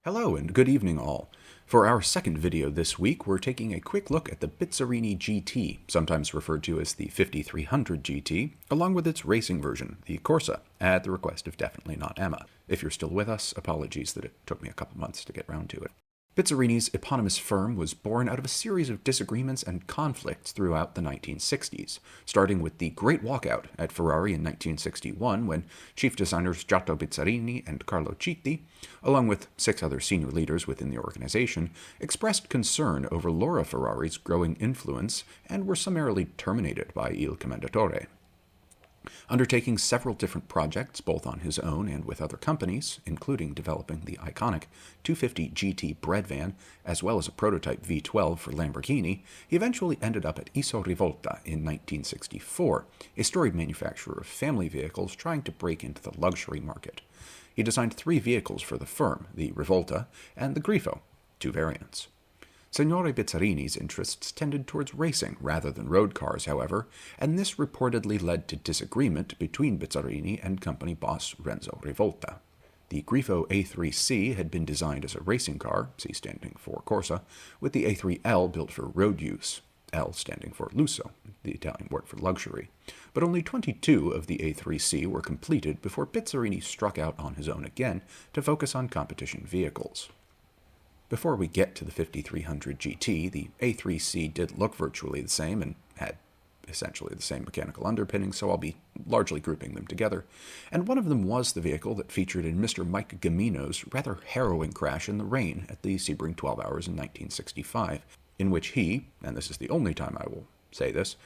Hello and good evening all. For our second video this week, we're taking a quick look at the Bizzarrini GT, sometimes referred to as the 5300 GT, along with its racing version, the Corsa, at the request of Definitely Not Emma. If you're still with us, apologies that it took me a couple months to get round to it. Bizzarrini's eponymous firm was born out of a series of disagreements and conflicts throughout the 1960s, starting with the Great Walkout at Ferrari in 1961 when chief designers Giotto Bizzarrini and Carlo Citti, along with 6 other senior leaders within the organization, expressed concern over Laura Ferrari's growing influence and were summarily terminated by Il Commendatore. Undertaking several different projects, both on his own and with other companies, including developing the iconic 250 GT bread van, as well as a prototype V12 for Lamborghini, he eventually ended up at Iso Rivolta in 1964, a storied manufacturer of family vehicles trying to break into the luxury market. He designed 3 vehicles for the firm, the Rivolta and the Grifo, 2 variants. Signore Bizzarrini's interests tended towards racing rather than road cars, however, and this reportedly led to disagreement between Bizzarrini and company boss Renzo Rivolta. The Grifo A3C had been designed as a racing car, C standing for Corsa, with the A3L built for road use, L standing for Lusso, the Italian word for luxury. But only 22 of the A3C were completed before Bizzarrini struck out on his own again to focus on competition vehicles. Before we get to the 5300 GT, the A3C did look virtually the same and had essentially the same mechanical underpinnings, so I'll be largely grouping them together. And one of them was the vehicle that featured in Mr. Mike Gamino's rather harrowing crash in the rain at the Sebring 12 Hours in 1965, in which he, and this is the only time I will say this,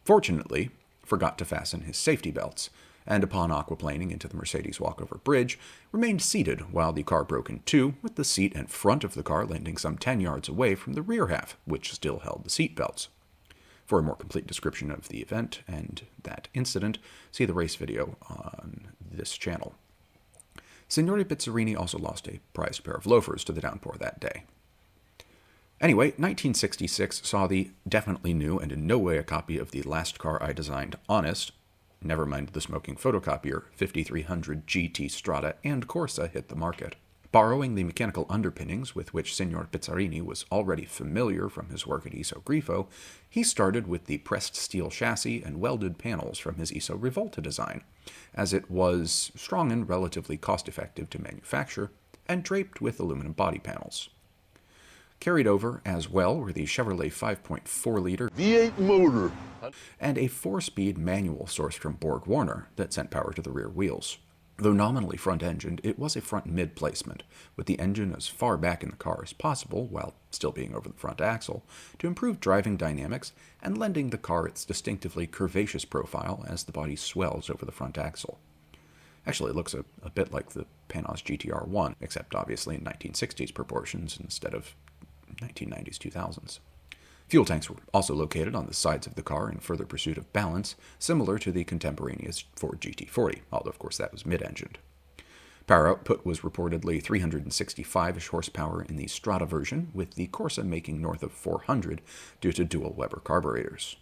fortunately forgot to fasten his safety belts, and upon aquaplaning into the Mercedes walkover bridge, remained seated while the car broke in two, with the seat and front of the car landing some 10 yards away from the rear half, which still held the seat belts. For a more complete description of the event and that incident, see the race video on this channel. Signore Bizzarrini also lost a prized pair of loafers to the downpour that day. Anyway, 1966 saw the definitely new and in no way a copy of the last car I designed Honest, never mind the smoking photocopier, 5300 GT Strada and Corsa hit the market. Borrowing the mechanical underpinnings with which Signor Bizzarrini was already familiar from his work at Iso Grifo, he started with the pressed steel chassis and welded panels from his Iso Rivolta design, as it was strong and relatively cost-effective to manufacture, and draped with aluminum body panels. Carried over as well were the Chevrolet 5.4-liter V8 motor and a 4-speed manual sourced from Borg Warner that sent power to the rear wheels. Though nominally front-engined, it was a front mid-placement, with the engine as far back in the car as possible, while still being over the front axle, to improve driving dynamics and lending the car its distinctively curvaceous profile as the body swells over the front axle. Actually, it looks a bit like the Panos GTR-1, except obviously in 1960s proportions instead of 1990s, 2000s. Fuel tanks were also located on the sides of the car in further pursuit of balance, similar to the contemporaneous Ford GT40, although of course that was mid-engined. Power output was reportedly 365-ish horsepower in the Strada version, with the Corsa making north of 400 due to dual Weber carburetors.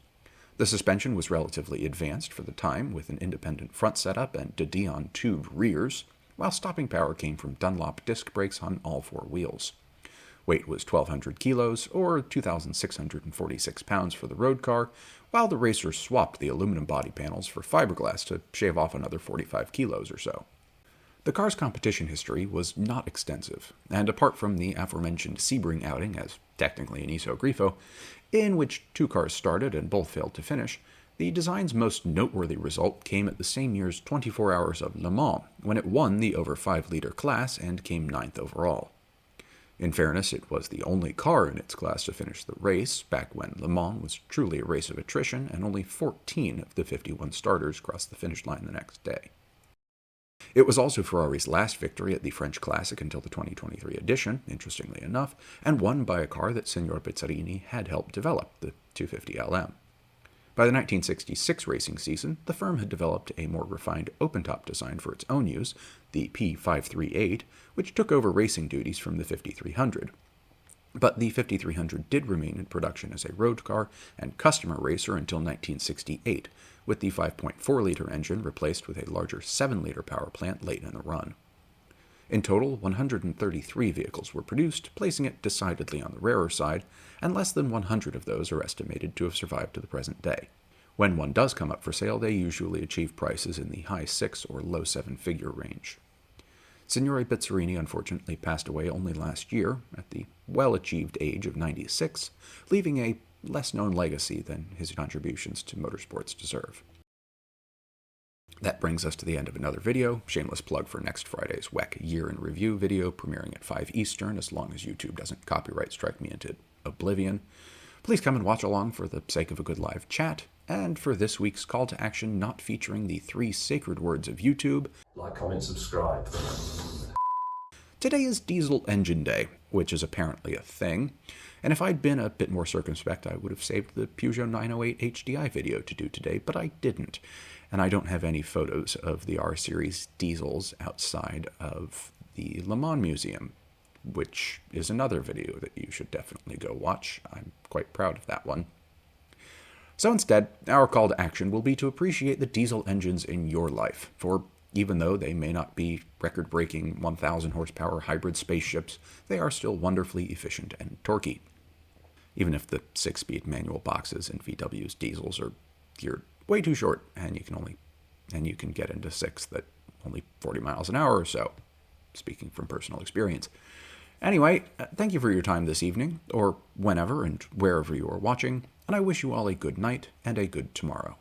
The suspension was relatively advanced for the time, with an independent front setup and de Dion tube rears, while stopping power came from Dunlop disc brakes on all 4 wheels. Weight was 1,200 kilos, or 2,646 pounds for the road car, while the racer swapped the aluminum body panels for fiberglass to shave off another 45 kilos or so. The car's competition history was not extensive, and apart from the aforementioned Sebring outing, as technically an Iso Grifo, in which 2 cars started and both failed to finish, the design's most noteworthy result came at the same year's 24 Hours of Le Mans, when it won the over 5-liter class and came 9th overall. In fairness, it was the only car in its class to finish the race, back when Le Mans was truly a race of attrition and only 14 of the 51 starters crossed the finish line the next day. It was also Ferrari's last victory at the French Classic until the 2023 edition, interestingly enough, and won by a car that Signor Bizzarrini had helped develop, the 250 LM. By the 1966 racing season, the firm had developed a more refined open-top design for its own use, the P538, which took over racing duties from the 5300. But the 5300 did remain in production as a road car and customer racer until 1968, with the 5.4-liter engine replaced with a larger 7-liter power plant late in the run. In total, 133 vehicles were produced, placing it decidedly on the rarer side, and less than 100 of those are estimated to have survived to the present day. When one does come up for sale, they usually achieve prices in the high six or low seven-figure range. Signore Bizzarrini unfortunately passed away only last year, at the well-achieved age of 96, leaving a less-known legacy than his contributions to motorsports deserve. That brings us to the end of another video. Shameless plug for next Friday's WEC Year in Review video, premiering at 5 Eastern, as long as YouTube doesn't copyright strike me into oblivion. Please come and watch along for the sake of a good live chat, and for this week's call to action not featuring the 3 sacred words of YouTube: like, comment, subscribe. Today is Diesel Engine Day, which is apparently a thing, and if I'd been a bit more circumspect, I would have saved the Peugeot 908 HDI video to do today, but I didn't, and I don't have any photos of the R-Series diesels outside of the Le Mans Museum, which is another video that you should definitely go watch. I'm quite proud of that one. So instead, our call to action will be to appreciate the diesel engines in your life, for even though they may not be record-breaking 1,000 horsepower hybrid spaceships, they are still wonderfully efficient and torquey. Even if the 6-speed manual boxes in VW's diesels are geared way too short, and you can get into 6 that only 40 miles an hour or so, speaking from personal experience. Anyway, thank you for your time this evening, or whenever and wherever you are watching, and I wish you all a good night and a good tomorrow.